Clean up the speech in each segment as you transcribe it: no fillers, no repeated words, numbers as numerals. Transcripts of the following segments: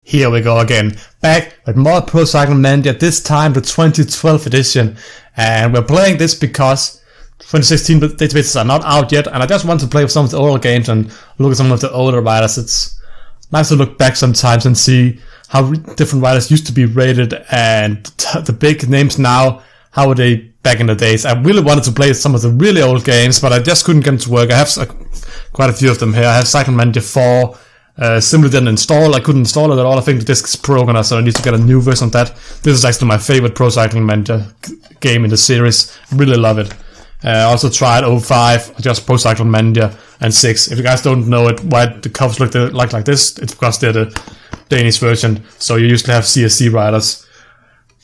Here we go again, back with more Pro Cycling Manager, this time the 2012 edition, and we're playing this because 2016 databases are not out yet, and I just want to play with some of the older games and look at some of the older riders. It's nice to look back sometimes and see how different riders used to be rated, and the big names now, how were they back in the days. I really wanted to play some of the really old games, but I just couldn't get them to work. I have quite a few of them here. I have Cycling Manager 4, simply didn't install. I couldn't install it at all. I think the disk is broken, so I need to get a new version of that. This is actually my favorite Pro Cycling Manager game in the series. Really love it. I also tried 05, just Pro Cycling Manager, and 6. If you guys don't know it, why the covers look like this, it's because they're the Danish version, so you usually have CSC riders.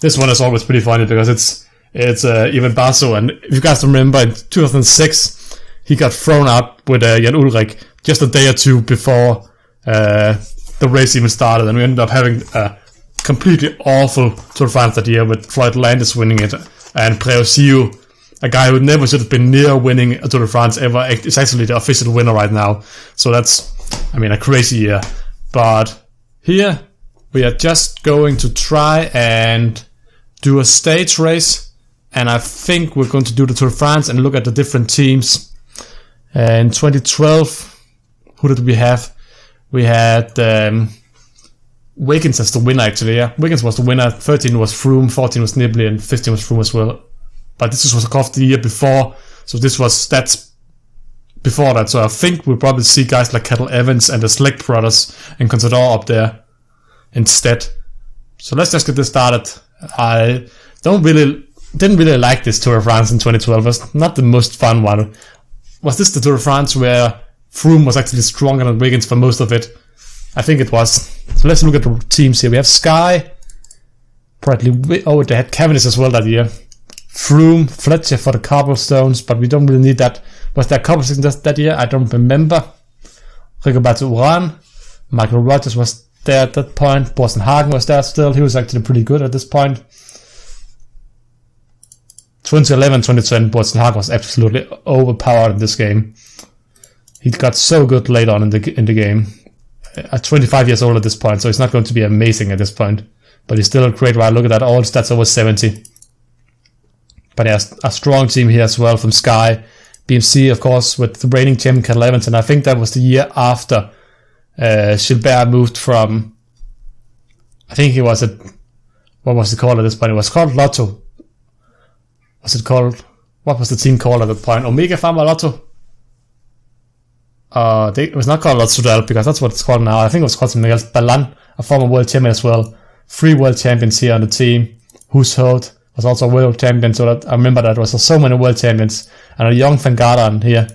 This one is always pretty funny because it's even Basso, and if you guys remember, in 2006, he got thrown out with Jan Ulrich just a day or two before the race even started, and we ended up having a completely awful Tour de France that year with Floyd Landis winning it, and Preosiu, a guy who never should have been near winning a Tour de France ever, is actually the official winner right now. So that's, a crazy year. But here, we are just going to try and do a stage race, and I think we're going to do the Tour de France and look at the different teams. In 2012, who did we have? We had Wiggins as the winner, actually. Yeah, Wiggins was the winner. 13 was Froome, 14 was Nibali, and 15 was Froome as well. But this was off the year before, so this was stats before that. So I think we'll probably see guys like Kettle Evans and the Slick brothers and Contador up there instead. So let's just get this started. I didn't really like this Tour de France in 2012. It was not the most fun one. Was this the Tour de France where Froome was actually stronger than Wiggins for most of it? I think it was. So let's look at the teams here. We have Sky, probably. They had Cavendish as well that year. Froome, Fletcher for the cobblestones, but we don't really need that. Was there cobblestones that year? I don't remember. Rigoberto Urán, Michael Rogers was there at that point. Boston Hagen was there still. He was actually pretty good at this point. 2011, 2010, Boston Hagen was absolutely overpowered in this game. He got so good late on in the game. At 25 years old at this point, so he's not going to be amazing at this point. But he's still a great rider. Look at that, all stats over 70. But yeah, a strong team here as well from Sky. BMC, of course, with the reigning champion Kettle Evans, and I think that was the year after Gilbert moved from, I think he was at, what was it called at this point? It was called Lotto. What was the team called at that point? Omega Pharma Lotto? It was not called Lotto Sudal, because that's what it's called now. I think it was called something else. Balan, a former world champion as well. 3 world champions here on the team. Hushovd was also a world champion, so that I remember that there was so many world champions, and a young Van Garderen here.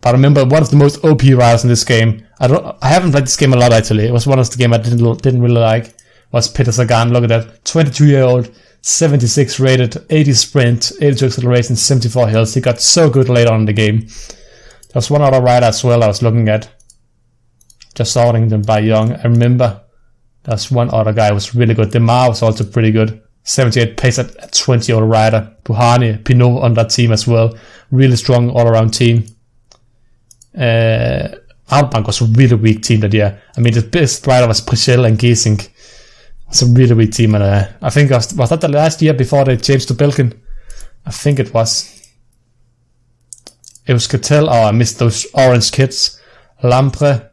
But I remember one of the most OP riders in this game. I haven't played this game a lot actually. It was one of the games I didn't really like. Was Peter Sagan. Look at that, 22-year-old, 76 rated, 80 sprint, 82 acceleration, 74 hills. He got so good later on in the game. There was one other rider as well I was looking at, just sorting them by young. I remember there's one other guy who was really good. Demar was also pretty good. 78 pace at 20-year-old rider. Buhani, Pinot on that team as well. Really strong all-around team. Outbank was a really weak team that year. The best rider was Prichel and Giesing. It's a really weak team, and I think was that the last year before they changed to Belkin? I think it was. It was Cattell. I missed those orange kids. Lampre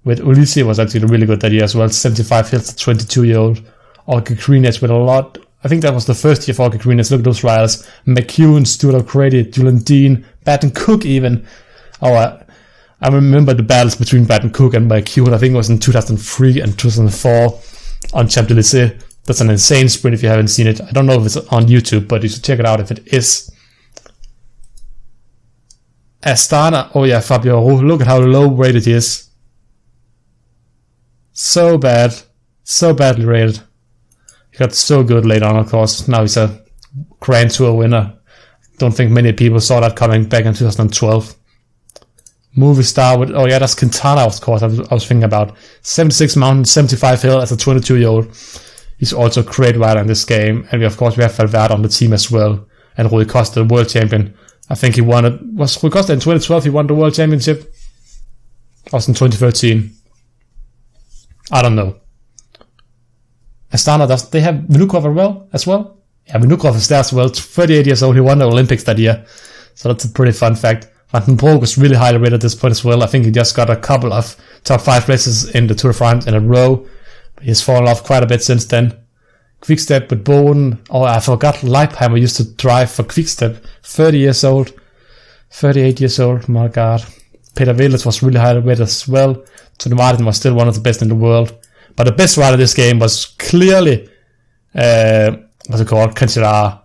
with Ulysses was actually really good that year as well. 75 hills at 22-year-old. Orca Greenedge with a lot. I think that was the first year for Orca Greenedge. Look at those riders. McEwen, Stuart O'Grady, Julian Dean, Baton Cook even. I remember the battles between Baton Cook and McEwen. I think it was in 2003 and 2004 on Champs-Élysées. That's an insane sprint if you haven't seen it. I don't know if it's on YouTube, but you should check it out if it is. Astana. Oh yeah, Fabio Aru. Look at how low rated he is. So bad. So badly rated. He got so good later on, of course. Now he's a Grand Tour winner. Don't think many people saw that coming back in 2012. Movie star with, oh yeah, that's Quintana, of course, I was thinking about. 76 mountain, 75 hill as a 22-year-old. He's also a great rider in this game. And we have Valverde on the team as well. And Rui Costa, the world champion. I think he won it. Was Rui Costa in 2012? He won the world championship. Or was in 2013? I don't know. Astana, they have Vinokurov as well? Yeah, Vinokurov is there as well. 38 years old, he won the Olympics that year. So that's a pretty fun fact. Van den Broek was really highly rated at this point as well. I think he just got a couple of top 5 places in the Tour de France in a row. But he's fallen off quite a bit since then. Quickstep with Boden. Oh, I forgot Leipheimer used to drive for Quickstep. 30 years old. 38 years old, my god. Peter Velez was really highly rated as well. Tony Martin was still one of the best in the world. But the best rider of this game was clearly, what's it called? Cancellara.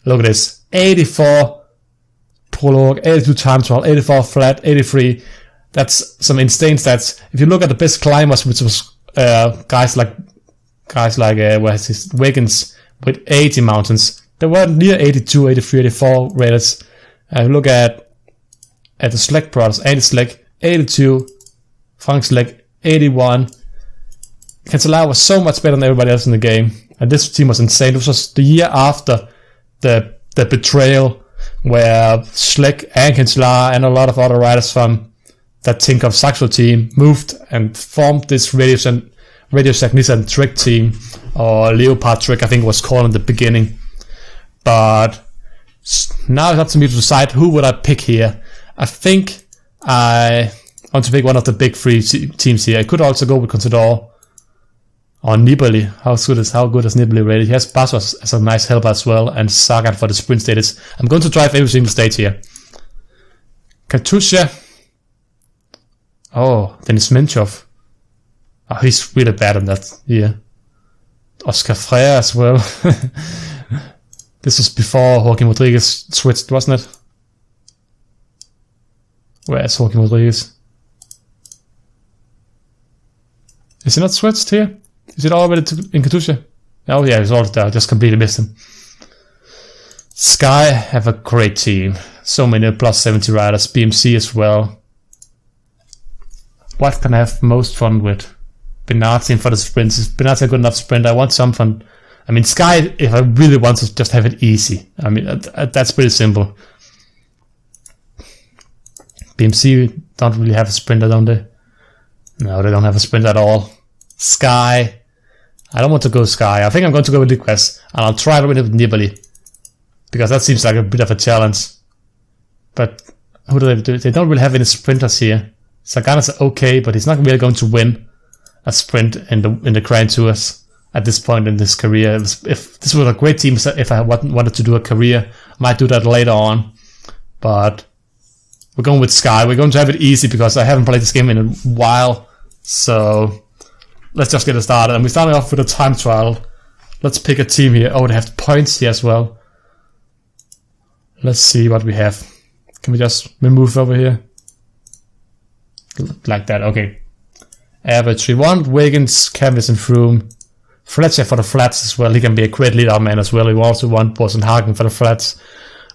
Look at this. 84 prologue, 82 time trial, 84 flat, 83. That's some insane stats. If you look at the best climbers, which was guys like Wiggins with 80 mountains, they were near 82, 83, 84 rated. Look at the Schleck brothers, Andy Schleck, 82, Frank Schleck, 81. Cancellara was so much better than everybody else in the game, and this team was insane. This was the year after the betrayal, where Schleck and Cancellara and a lot of other riders from that Tinkoff Saxo team moved and formed this Radio Shack Nissan Trick team, or Leopard Trick I think it was called in the beginning. But now it's up to me to decide who would I pick here. I think I want to pick one of the big 3 teams here. I could also go with Contador or Nibali. How good is Nibali rated? He has Bassos as a nice helper as well, and Sagan for the sprint status. I'm going to drive every single stage here. Katusha. Oh, Denis Menchov. Oh, he's really bad in that here. Oscar Freire as well. This was before Joaquin Rodriguez switched, wasn't it? Where's Joaquin Rodriguez? Is he not switched here? Is it already in Katusha? Oh yeah, he's already there. I just completely missed him. Sky have a great team. So many plus 70 riders. BMC as well. What can I have most fun with? Benazzi for the sprints. Is Benazzi a good enough sprint? I want some fun. I mean, Sky, if I really want to just have it easy. I mean, that's pretty simple. BMC don't really have a sprinter, don't they? No, they don't have a sprint at all. Sky. I don't want to go Sky. I think I'm going to go with Liquez. And I'll try to win it with Nibali. Because that seems like a bit of a challenge. But who do they do? They don't really have any sprinters here. Sagan's okay, but he's not really going to win a sprint in the Grand Tours at this point in his career. If this was a great team, if I wanted to do a career, I might do that later on. But we're going with Sky. We're going to have it easy because I haven't played this game in a while. So let's just get it started. And we're starting off with a time trial. Let's pick a team here. Oh, they have points here as well. Let's see what we have. Can we just remove over here? Like that, okay. Average, we want Wiggins, Cavis and Froome. Fletcher for the flats as well. He can be a great leader man as well. We also want Bosen Hagen for the flats.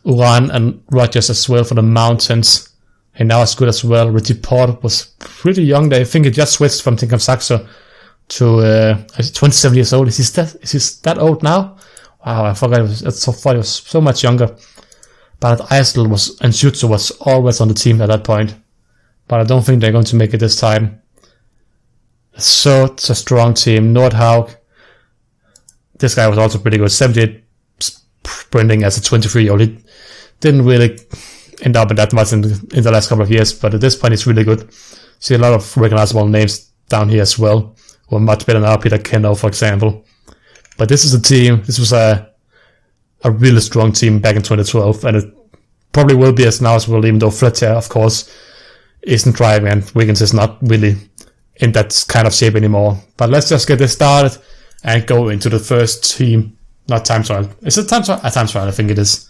Uran and Rogers as well for the mountains. And now it's good as well. Richie Port was pretty young there. I think he just switched from Tinkoff Saxo to 27 years old. Is he that old now? Wow, I forgot he was so much younger. But Eisel and Schutzer was always on the team at that point. But I don't think they're going to make it this time. Such a strong team. Nordhaug. This guy was also pretty good. 78 sprinting as a 23-year-old. He didn't really end up in that much in the last couple of years, but at this point he's really good. See a lot of recognizable names down here as well, who are much better now. Peter Keno, for example. But this is a team. This was a really strong team back in 2012, and it probably will be as now as well, even though Fletcher, of course, isn't driving and Wiggins is not really in that kind of shape anymore. But let's just get this started and go into the first team. Not time trial. Is it time trial? Time trial, I think it is.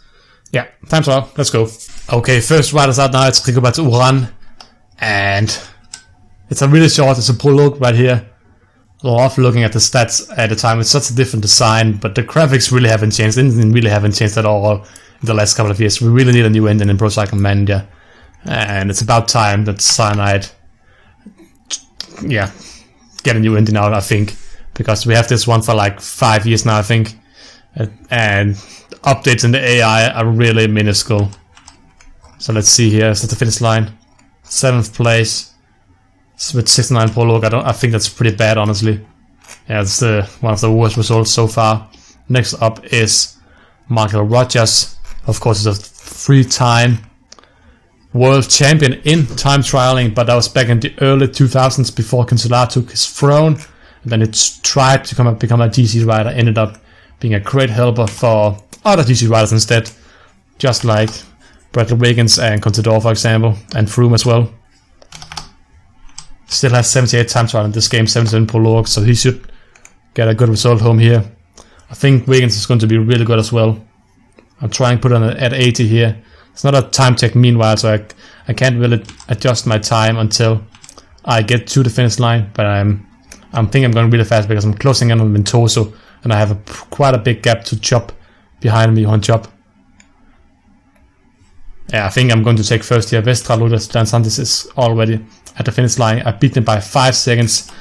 Yeah, time trial. Let's go. Okay, first riders out now. It's Rigoberto Uran. And it's a really short, it's a prologue right here. Love looking at the stats at the time. It's such a different design, but the graphics really haven't changed. The engine really haven't changed at all in the last couple of years. We really need a new engine in Pro Cycling Manager. And it's about time that Cyanide, get a new engine out, I think. Because we have this one for like 5 years now, I think. And updates in the AI are really minuscule. So let's see here. Is that the finish line? 7th place. With 69 prologue. I think that's pretty bad, honestly. Yeah, it's one of the worst results so far. Next up is Michael Rogers. Of course, he's a 3-time world champion in time trialing, but that was back in the early 2000s before Cancellara took his throne. And then it tried to become a DC rider, ended up being a great helper for other DC riders instead, just like Bradley Wiggins and Contador, for example, and Froome as well. Still has 78 time trial in this game, 77 prologue, so he should get a good result home here. I think Wiggins is going to be really good as well. I'm trying to put on at 80 here. It's not a time check meanwhile, so I can't really adjust my time until I get to the finish line, but I'm thinking I'm going really fast because I'm closing in on Ventoso, and I have quite a big gap to chop behind me on chop. Yeah, I think I'm going to take first here. Vestra Ludas Dansantis is already at the finish line. I beat them by 5 seconds.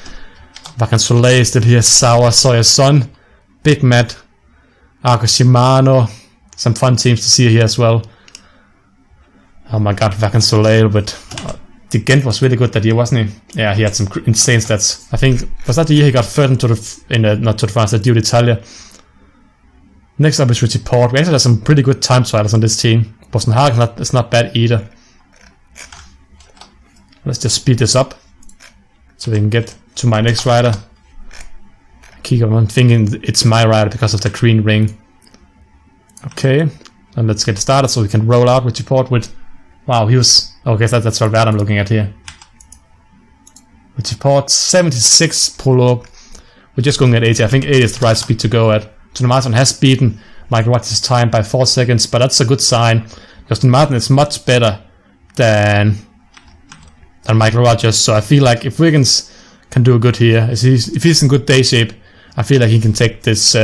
Vacan Soleil is still here. Sauer, Sawyer Sun, Big Matt, Arco Shimano. Some fun teams to see here as well. Oh my god, Vacan Soleil, but the Ghent was really good that year, wasn't he? Yeah, he had some insane stats. I think, was that the year he got third into not Tour de France, the Giro d'Italia. Next up is Richie Port. We actually have some pretty good time trialers on this team. Boston Hagen is not bad either. Let's just speed this up so we can get to my next rider. I keep on thinking it's my rider because of the green ring. Okay, and let's get started so we can roll out Richie Port with... Wow, he was... Okay, that's Valverde I'm looking at here. Richie Port, 76 prologue. We're just going at 80. I think 80 is the right speed to go at. Tony Martin has beaten Michael Rogers' time by 4 seconds, but that's a good sign because Tony Martin is much better than Michael Rogers. So I feel like if Wiggins can do good here, if he's in good day shape, I feel like he can take this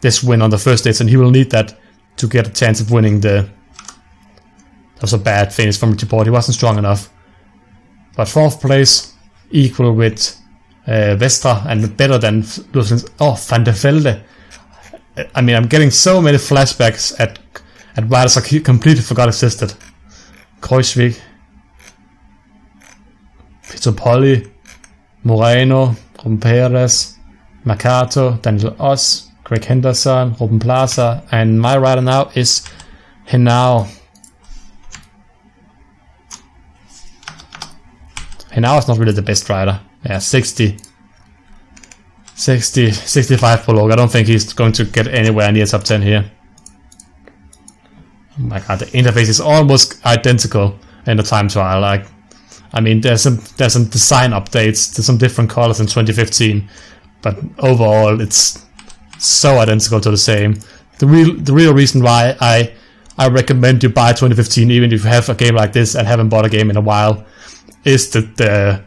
this win on the first stage, and he will need that to get a chance of winning the... That was a bad finish from Richie Port. He wasn't strong enough. But 4th place, equal with Vestra, and better than Van der Velde. I mean, I'm getting so many flashbacks at riders I completely forgot existed. Kruijswijk, Pittopoli, Moreno, Ruben Perez, Mercato, Daniel Oss, Greg Henderson, Ruben Plaza, and my rider now is Henao. Henao is not really the best rider. Yeah, 65 prologue. I don't think he's going to get anywhere near top 10 here. Oh my god, the interface is almost identical in the time trial. Like, I mean, there's some design updates to some different colors in 2015, but overall it's so identical to the same. The real reason why I recommend you buy 2015, even if you have a game like this and haven't bought a game in a while, is the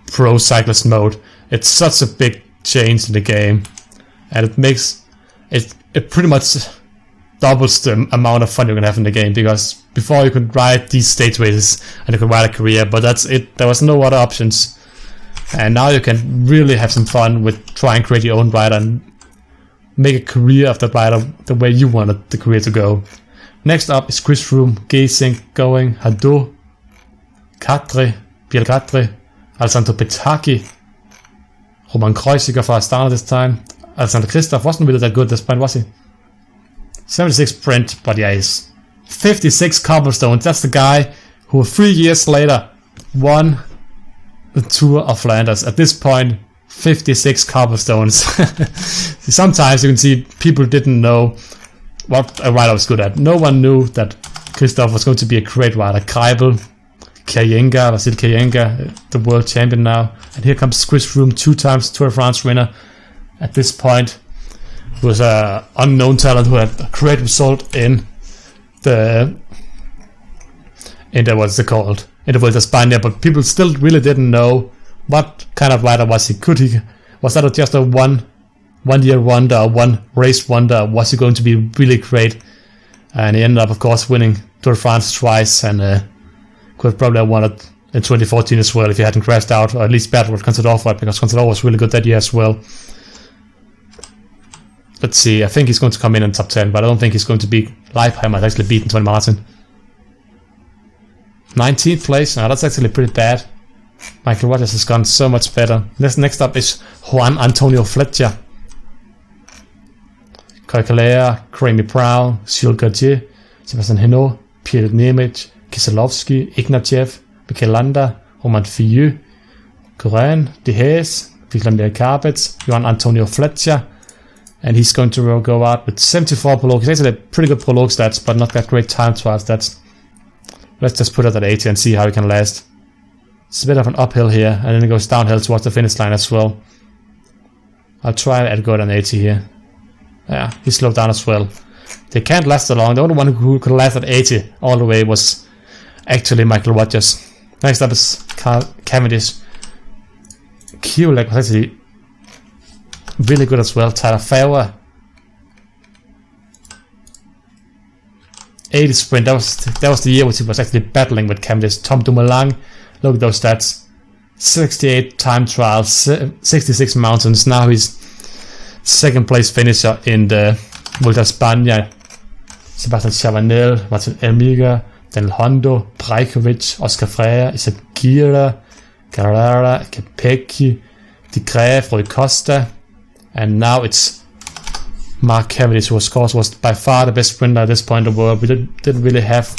Pro Cyclist mode. It's such a big change in the game, and it makes it pretty much doubles the amount of fun you can have in the game, because before you could ride these stage races and you could ride a career, but that's it. There was no other options, and now you can really have some fun with trying to create your own rider and make a career of that rider the way you wanted the career to go. Next up is Chris Froome, Geesink, Going, Hadot, Kadri, Bielgadri, Alessandro Petacchi, Roman Kreuziger for Astana this time. Alexander Kristoff wasn't really that good at this point, was he? 76 sprint, but yeah, he's 56 cobblestones. That's the guy who 3 years later won the Tour of Flanders. At this point, 56 cobblestones. Sometimes you can see people didn't know what a rider was good at. No one knew that Kristoff was going to be a great rider. Kreibel, Kayenga, Vasil Kayenga, the world champion now. And here comes Chris Froome, 2 times Tour de France winner. At this point, who was an unknown talent who had a great result in the what's it called? In the Vuelta a España, but people still really didn't know what kind of rider was he. Was that just a one year wonder, or one race wonder? Was he going to be really great? And he ended up, of course, winning Tour de France twice, and could probably have won it in 2014 as well if he hadn't crashed out, or at least battled with Contador for it, because Contador was really good that year as well. Let's see, I think he's going to come in top 10, but I don't think he's going to beat Leipheimer. Has actually beaten Tony Martin. 19th place, now that's actually pretty bad. Michael Rogers has gone so much better. Next up is Juan Antonio Fletcher. Koikalea, Cramy Brown, Jules Gauthier, Sebastian Hinault, Pierre Nemec, Kieselowski, Ignatiev, Mikel Landa, Roman Filleux, Corin, De Haes, Vladimir Karbets, Juan Antonio Fletcher, and he's going to go out with 74 prologue. He's actually pretty good prologue stats, but not that great time trial stats. Let's just put it at 80 and see how he can last. It's a bit of an uphill here, and then it goes downhill towards the finish line as well. I'll try and go at an 80 here. Yeah, he slowed down as well. They can't last that long. The only one who could last at 80 all the way was actually Michael Rogers. Next up is Cavendish. Kulak was actually really good as well. Tyler Fauer. 80 sprint. That was the year which he was actually battling with Cavendish. Tom Dumoulin. Look at those stats. 68 time trials, 66 mountains. Now he's second place finisher in the Vuelta a España. Sebastian Chavanel, Martin Elmiga, Daniel Hondo, Brajkovic, Oscar Freire, Isaac Gira, Carrera, Capecchi, De Graaf, Rui Costa, and now it's Mark Cavendish, who of course was by far the best sprinter at this point in the world. We didn't really have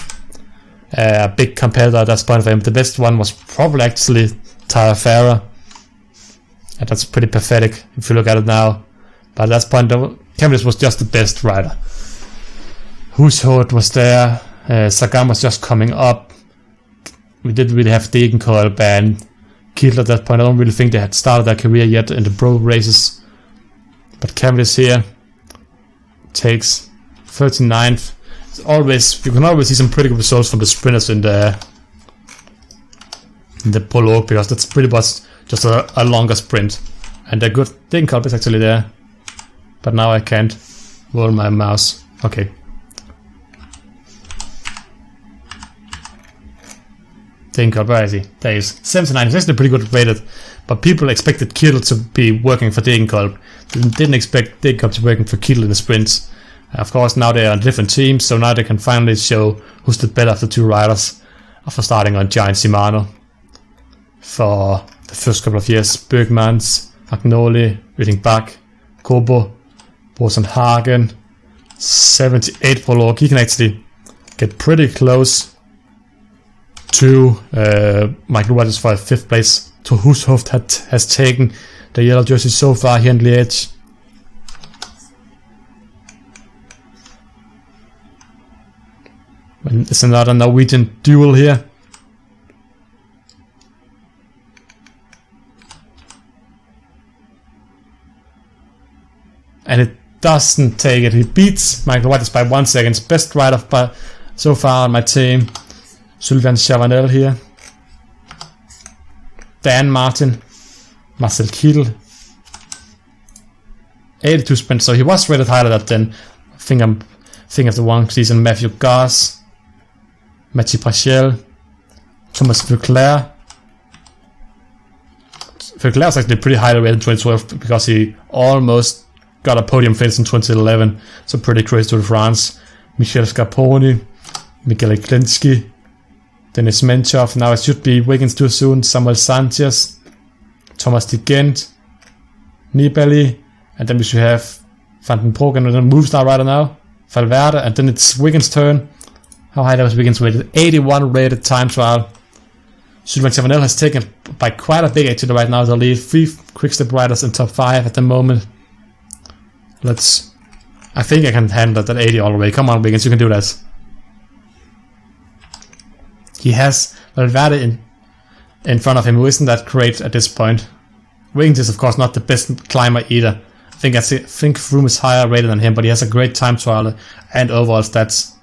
a big competitor at that point for him. The best one was probably actually Tyler Farrer, and that's pretty pathetic if you look at it now. But at that point, Cavendish was just the best rider. Hushovd was there. Sagan was just coming up. We didn't really have Degenkolb and Kittel at that point. I don't really think they had started their career yet in the pro races. But Cavendish here takes 39th. You can always see some pretty good results from the sprinters in the prologue, because that's pretty much just a longer sprint. And they're good. Degenkolb is actually there. But now I can't roll my mouse. Okay. Degenkolb, where is he? There he is. 79. He's actually pretty good rated. But people expected Kittel to be working for Degenkolb. Didn't expect Degenkolb to be working for Kittel in the sprints. Of course, now they are on different teams, so now they can finally show who's the better of the two riders after starting on Giant Shimano for the first couple of years. Bergmans, Agnoli, Rüding-Bach, Kobo, Boson Hagen, 78 prologue. He can actually get pretty close to Michael Rogers for a 5th place. To Hushovd has taken the yellow jersey so far here in Liège. And it's another Norwegian duel here. And it doesn't take it. He beats Michael Rogers by 1 second. Best rider so far on my team. Sylvain Chavanel here. Dan Martin. Marcel Kittel. 82 sprint. So he was rated higher than that then. I think I'm thinking of the one season. Matthew Goss. Mathieu Prachel. Thomas Veuclair. Veuclair was actually pretty highly rated in 2012 because he almost got a podium finish in 2011. So pretty crazy Tour de France. Michel Scarponi. Miguel Iklinski. Dennis Menchov. Now it should be Wiggins too soon. Samuel Sanchez. Thomas de Gent. Nibali. And then we should have Van den Broek and then moves now right now. Valverde. And then it's Wiggins' turn. How high that was Wiggins rated? 81 rated time trial. Sylvain Chavanel has taken by quite a big actually right now the lead. 3 quick-step riders in top 5 at the moment. I think I can handle that 80 all the way. Come on, Wiggins, you can do that. He has Valverde in front of him, who isn't that great at this point. Wiggins is of course not the best climber either. I think Froome is higher rated than him, but he has a great time trial and overall stats.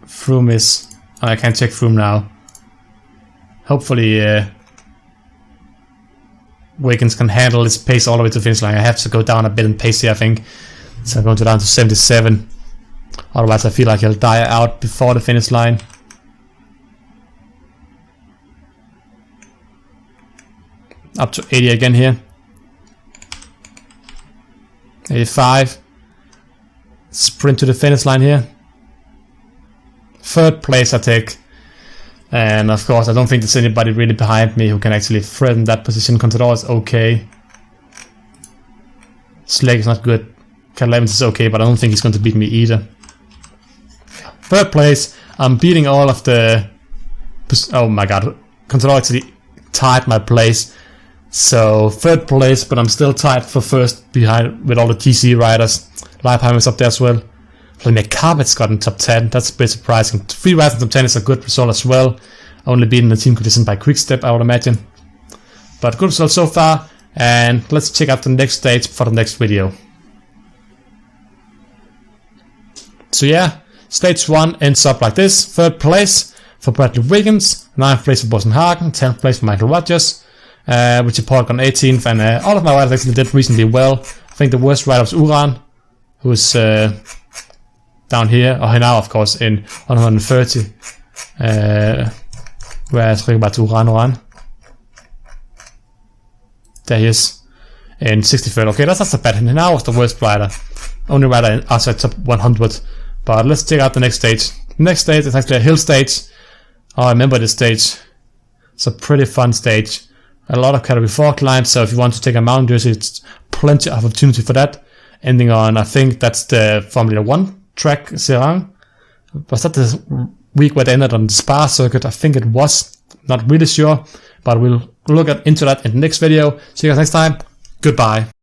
Froome is... I can't check Froome now. Hopefully Wiggins can handle his pace all the way to the finish line. I have to go down a bit in pace here, I think. So I'm going down to 77. Otherwise I feel like he'll die out before the finish line. Up to 80 again here. 85. Sprint to the finish line here. 3rd place I take And of course, I don't think there's anybody really behind me who can actually threaten that position. Contador is okay. Slake is not good. Cat 11 is okay, but I don't think he's going to beat me either. Third place, I'm beating all of the... Oh my god, Contador actually tied my place. So third place, but I'm still tied for first behind with all the TC riders. Leipheim is up there as well. Vladimir Karpet's got in top 10, that's a bit surprising. 3 riders in top 10 is a good result as well. Only beating the team condition by Quickstep, I would imagine. But good result so far, and let's check out the next stage for the next video. So yeah, stage 1 ends up like this. 3rd place for Bradley Wiggins, 9th place for Bosen Hagen, 10th place for Michael Rogers, Richard Polk on 18th, and all of my riders actually did reasonably well. I think the worst rider was Uran, who's down here, or now of course in 130. Whereas about Uran. There he is in 63rd. Okay, that's not so bad. Now was the worst rider. Only rider outside top 100. But let's check out the next stage. The next stage is actually a hill stage. Oh, I remember this stage. It's a pretty fun stage. A lot of category 4 climbs, so if you want to take a mountain jersey, it's plenty of opportunity for that. Ending on, I think that's the Formula 1 track, Serang. Was that the week where they ended on the Spa circuit? I think it was. Not really sure, but we'll look into that in the next video. See you guys next time. Goodbye.